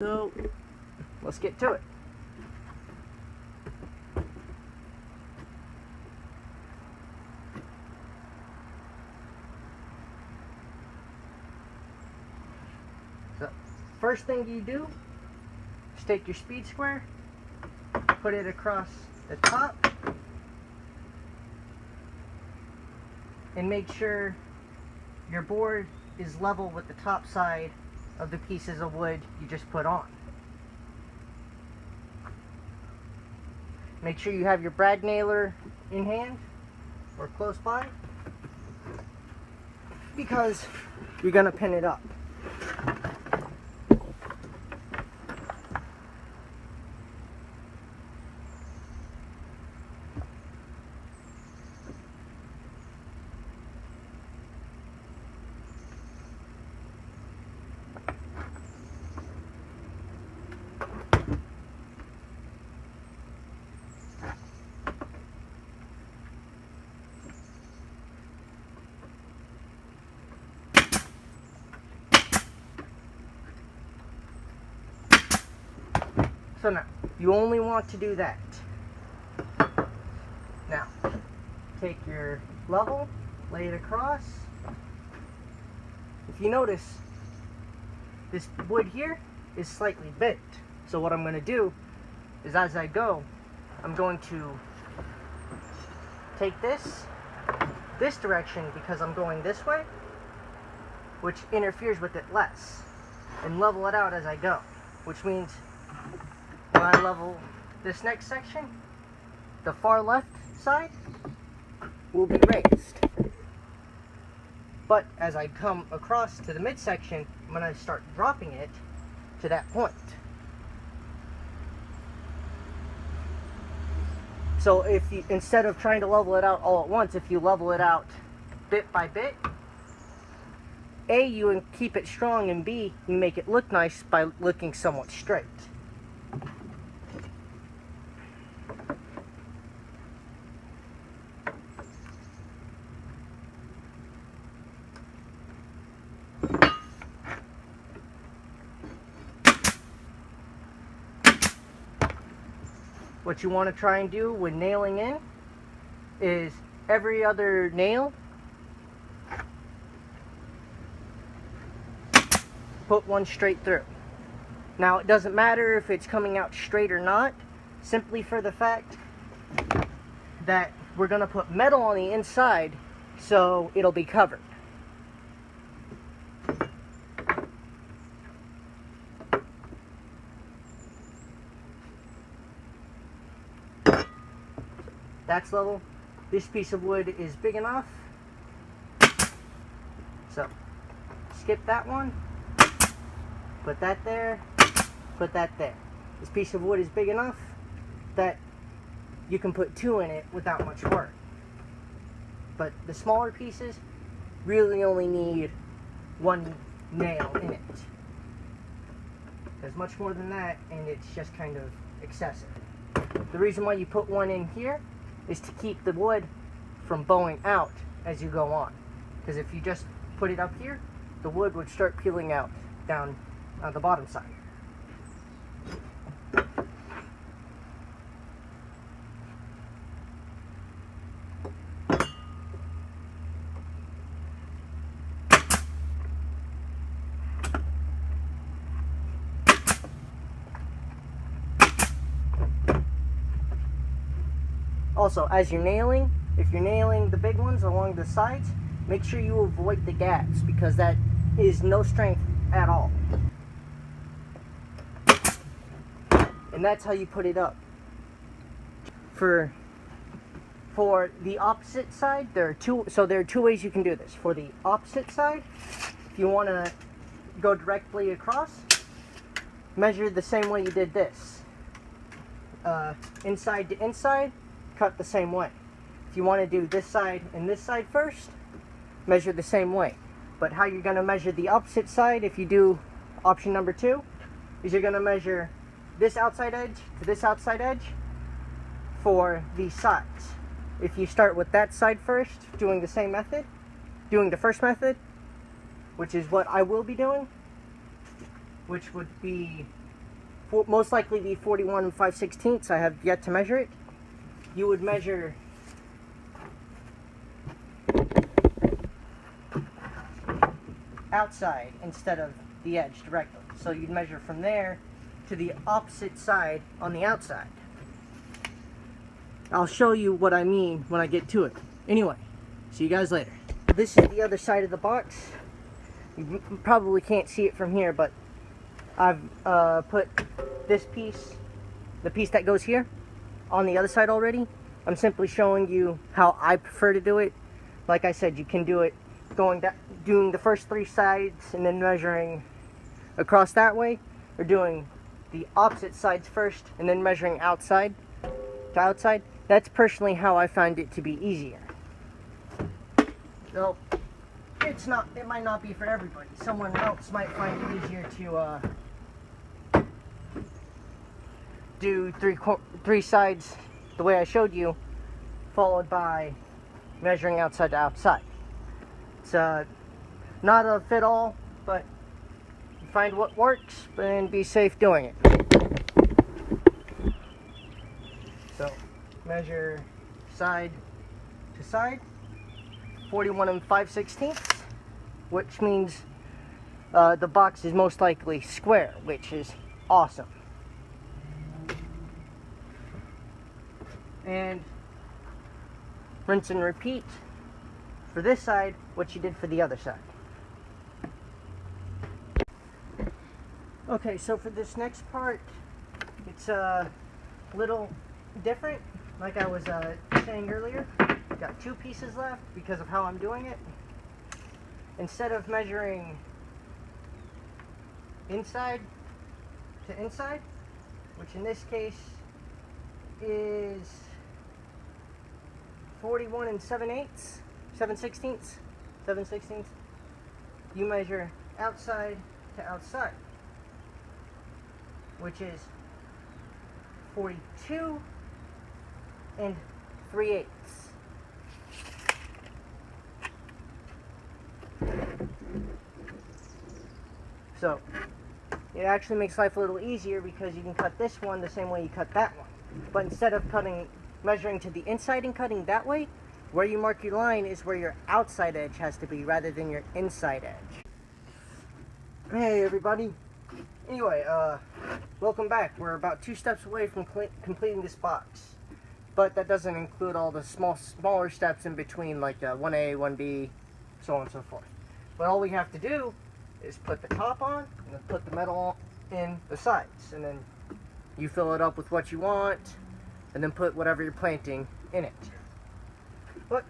So let's get to it. So first thing you do is take your speed square, put it across the top, and make sure your board is level with the top side of the pieces of wood you just put on. Make sure you have your brad nailer in hand or close by, because you're going to pin it up. So now, you only want to do that. Now, take your level, lay it across. If you notice, this wood here is slightly bent. So what I'm going to do is, as I go, I'm going to take this direction because I'm going this way, which interferes with it less, and level it out as I go, which means when I level this next section, the far left side will be raised. But as I come across to the midsection, I'm going to start dropping it to that point. So if you, instead of trying to level it out all at once, if you level it out bit by bit, A, you keep it strong, and B, you make it look nice by looking somewhat straight. What you want to try and do when nailing in is every other nail, put one straight through. Now it doesn't matter if it's coming out straight or not, simply for the fact that we're going to put metal on the inside, so it'll be covered. That's level. This piece of wood is big enough, so skip that one, put that there, put that there. This piece of wood is big enough that you can put two in it without much work. But the smaller pieces really only need one nail in it. There's much more than that, and it's just kind of excessive. The reason why you put one in here is to keep the wood from bowing out as you go on. Because if you just put it up here, the wood would start peeling out down on the bottom side. Also, as you're nailing, if you're nailing the big ones along the sides, make sure you avoid the gaps, because that is no strength at all. And that's how you put it up. For the opposite side, there are two ways you can do this. For the opposite side, if you want to go directly across, measure the same way you did this. Inside to inside, cut the same way. If you want to do this side and this side first, measure the same way. But how you're going to measure the opposite side, if you do option number 2, is you're going to measure this outside edge to this outside edge for these sides. If you start with that side first, doing the same method, doing the first method, which is what I will be doing, which would be most likely be 41 5/16. I have yet to measure it. You would measure outside instead of the edge directly. So you'd measure from there to the opposite side on the outside. I'll show you what I mean when I get to it. Anyway, see you guys later. This is the other side of the box. You probably can't see it from here, but I've put this piece, the piece that goes here, on the other side already. I'm simply showing you how I prefer to do it. Like I said, you can do it doing the first 3 sides and then measuring across that way, or doing the opposite sides first and then measuring outside to outside. That's personally how I find it to be easier. So it might not be for everybody. Someone else might find it easier to do three sides the way I showed you, followed by measuring outside to outside. It's not a fit all, but find what works and be safe doing it. So measure side to side, 41 5/16, which means the box is most likely square, which is awesome. And rinse and repeat for this side what you did for the other side. Okay, so for this next part, it's a little different. Like I was saying earlier, got 2 pieces left because of how I'm doing it. Instead of measuring inside to inside, which in this case is 41 7/16, you measure outside to outside, which is 42 3/8. So it actually makes life a little easier because you can cut this one the same way you cut that one. But instead of measuring to the inside and cutting that way, where you mark your line is where your outside edge has to be rather than your inside edge. Hey everybody. Anyway, welcome back. We're about 2 steps away from completing this box. But that doesn't include all the smaller steps in between, like 1A, 1B, so on and so forth. But all we have to do is put the top on and then put the metal in the sides. And then you fill it up with what you want and then put whatever you're planting in it. But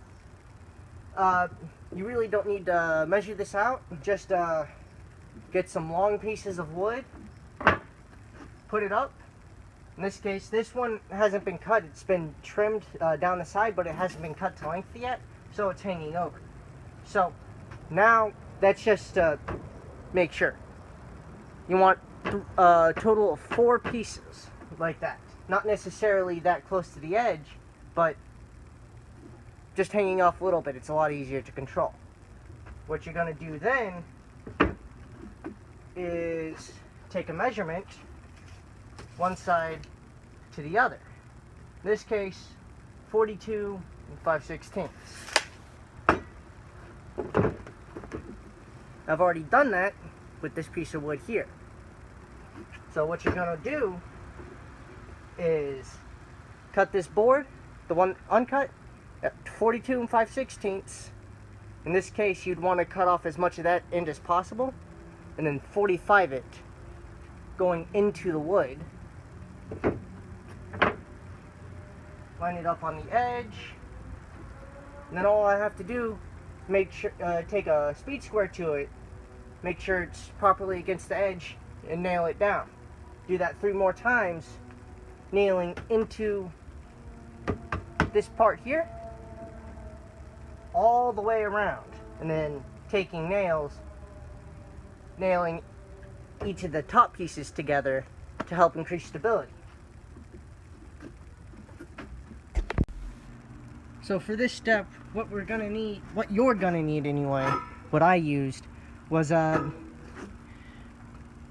you really don't need to measure this out. Just get some long pieces of wood, put it up. In this case, this one hasn't been cut. It's been trimmed down the side, but it hasn't been cut to length yet, so it's hanging over. So now that's just to make sure. You want a total of 4 pieces like that. Not necessarily that close to the edge, but just hanging off a little bit. It's a lot easier to control. What you're going to do then is take a measurement one side to the other. In this case, 42 5/16. I've already done that with this piece of wood here. So what you're going to do is cut this board, the one uncut, at 42 5/16. In this case, you'd want to cut off as much of that end as possible, and then 45 it going into the wood. Line it up on the edge, and then all I have to do is make sure, take a speed square to it, make sure it's properly against the edge, and nail it down. Do that 3 more times, nailing into this part here, all the way around, and then taking nails, nailing each of the top pieces together to help increase stability. So for this step, what you're gonna need anyway, what I used was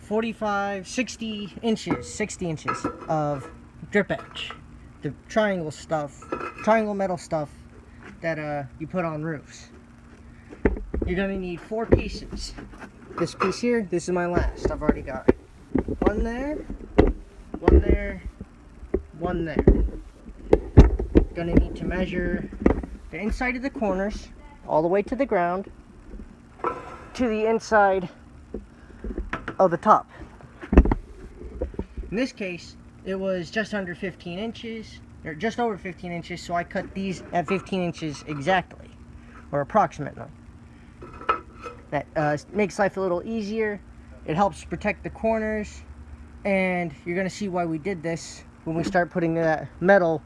45, 60 inches of drip edge. The triangle metal stuff that you put on roofs. You're gonna need 4 pieces. This piece here, this is my last. I've already got one there, one there, one there. Gonna need to measure the inside of the corners all the way to the ground to the inside of the top. In this case, it was just under 15 inches, or just over 15 inches, so I cut these at 15 inches exactly, or approximately. That makes life a little easier. It helps protect the corners, and you're going to see why we did this when we start putting that metal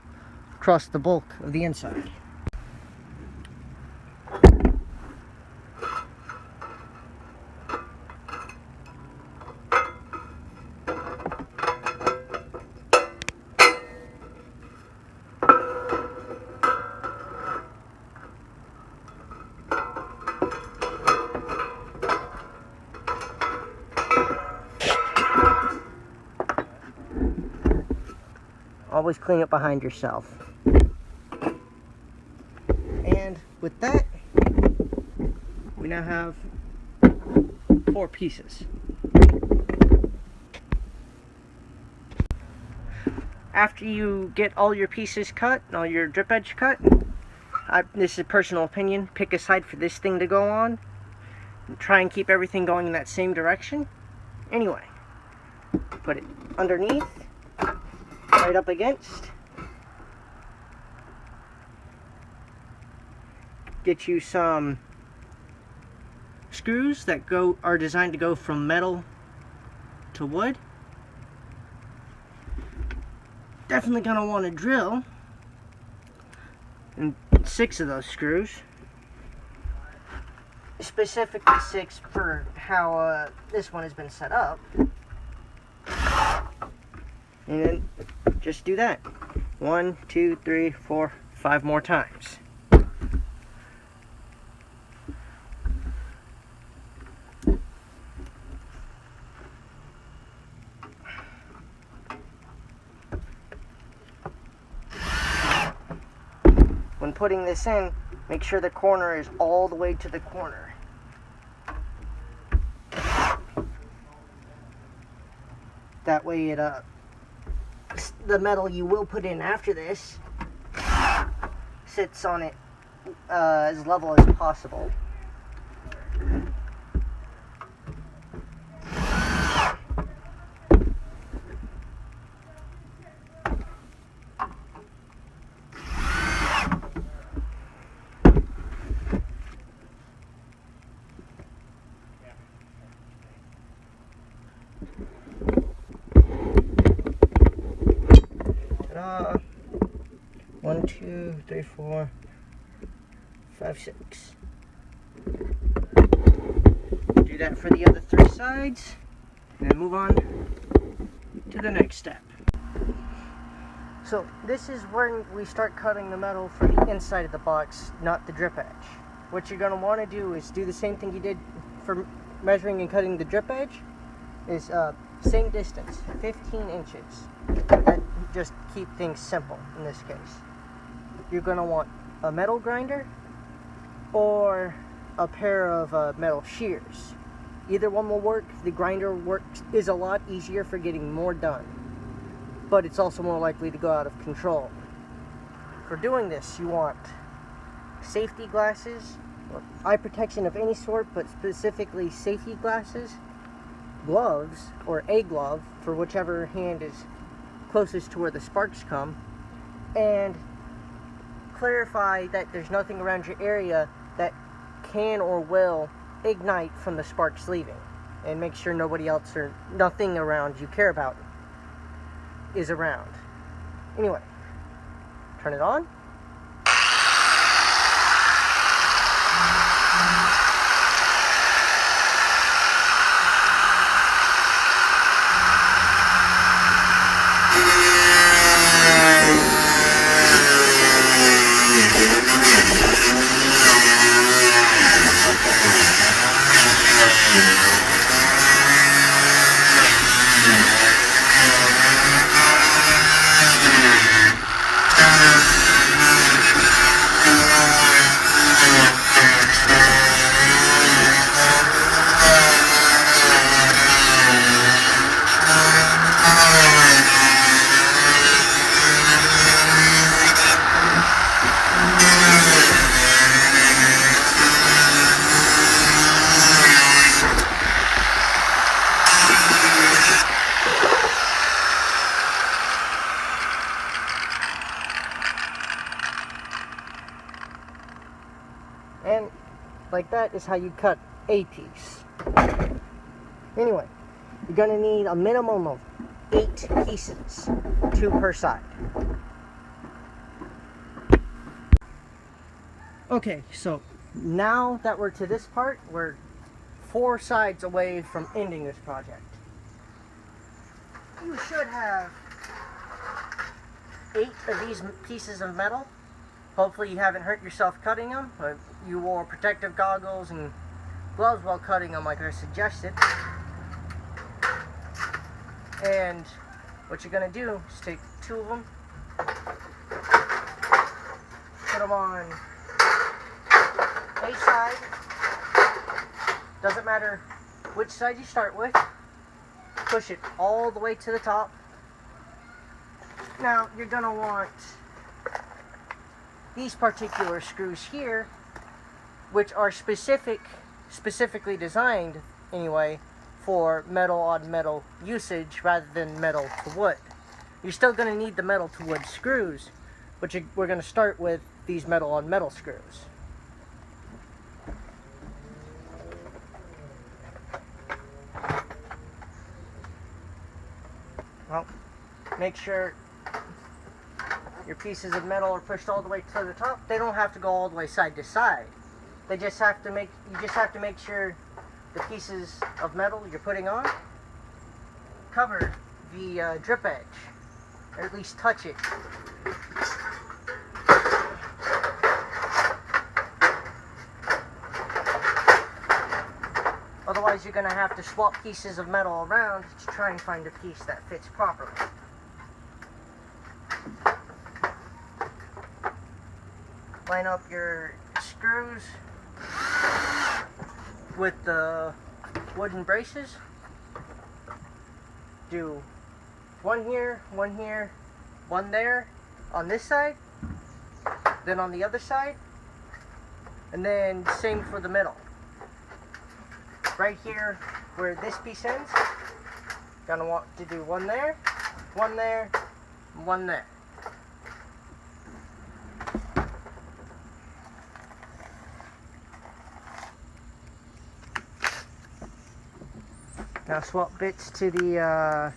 across the bulk of the inside. Always clean up behind yourself. And with that, we now have 4 pieces. After you get all your pieces cut, all your drip edge cut, this is a personal opinion, pick a side for this thing to go on. Try and keep everything going in that same direction. Anyway, put it underneath, right up against. Get you some screws that are designed to go from metal to wood. Definitely gonna want to drill and 6 of those screws. Specifically 6 for how this one has been set up. And then just do that 1, 2, 3, 4, 5 more times. When putting this in, make sure the corner is all the way to the corner. That way the metal you will put in after this sits on it as level as possible. Ta-da! 1, 2, 3, 4, 5, 6. Do that for the other 3 sides, and then move on to the next step. So this is where we start cutting the metal for the inside of the box, not the drip edge. What you're going to want to do is do the same thing you did for measuring and cutting the drip edge. Is same distance, 15 inches. That just keep things simple in this case. You're going to want a metal grinder or a pair of metal shears. Either one will work. The grinder is a lot easier for getting more done, but it's also more likely to go out of control. For doing this, you want safety glasses, or eye protection of any sort, but specifically safety glasses, gloves, or a glove for whichever hand is closest to where the sparks come, and clarify that there's nothing around your area that can or will ignite from the sparks leaving, and make sure nobody else or nothing around you care about is around. Anyway, turn it on. like that is how you cut a piece. Anyway, you're going to need a minimum of 8 pieces, 2 per side. Okay, so now that we're to this part, we're 4 sides away from ending this project. You should have 8 of these pieces of metal. Hopefully you haven't hurt yourself cutting them, but you wore protective goggles and gloves while cutting them like I suggested. And what you're going to do is take 2 of them, put them on a side. Doesn't matter which side you start with. Push it all the way to the top. Now you're going to want these particular screws here, which are specifically designed anyway for metal on metal usage rather than metal to wood. You're still going to need the metal to wood screws, but we're going to start with these metal on metal screws. Well, make sure your pieces of metal are pushed all the way to the top. They don't have to go all the way side to side. You just have to make sure the pieces of metal you're putting on cover the drip edge, or at least touch it. Otherwise you're going to have to swap pieces of metal around to try and find a piece that fits properly. Line up your screws with the wooden braces. Do one here, one there on this side, then on the other side, and then same for the middle. Right here where this piece ends, gonna want to do one there, one there, one there. Now swap bits to the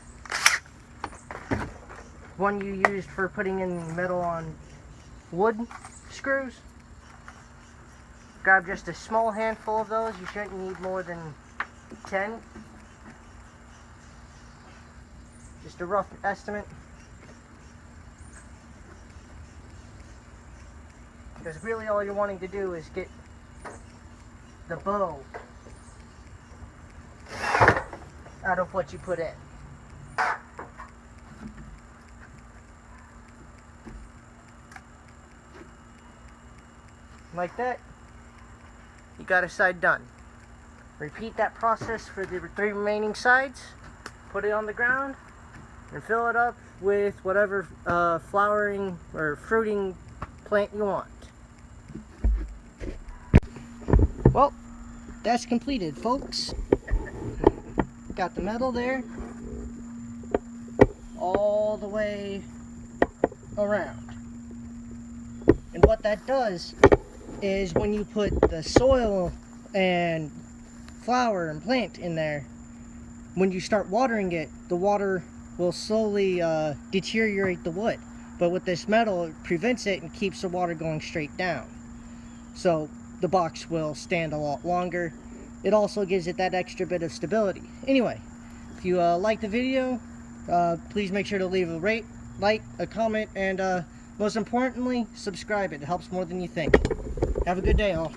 one you used for putting in metal on wood screws. Grab just a small handful of those. You shouldn't need more than 10. Just a rough estimate. Because really all you're wanting to do is get the bow out of what you put in. Like that. You got a side done. Repeat that process for the 3 remaining sides. Put it on the ground and fill it up with whatever flowering or fruiting plant you want. Well, that's completed, folks. Got the metal there all the way around. And what that does is when you put the soil and flower and plant in there, when you start watering it, the water will slowly deteriorate the wood. But with this metal, it prevents it and keeps the water going straight down. So the box will stand a lot longer. It also gives it that extra bit of stability. Anyway, if you like the video, please make sure to leave a like, a comment, and most importantly, subscribe. It helps more than you think. Have a good day, all.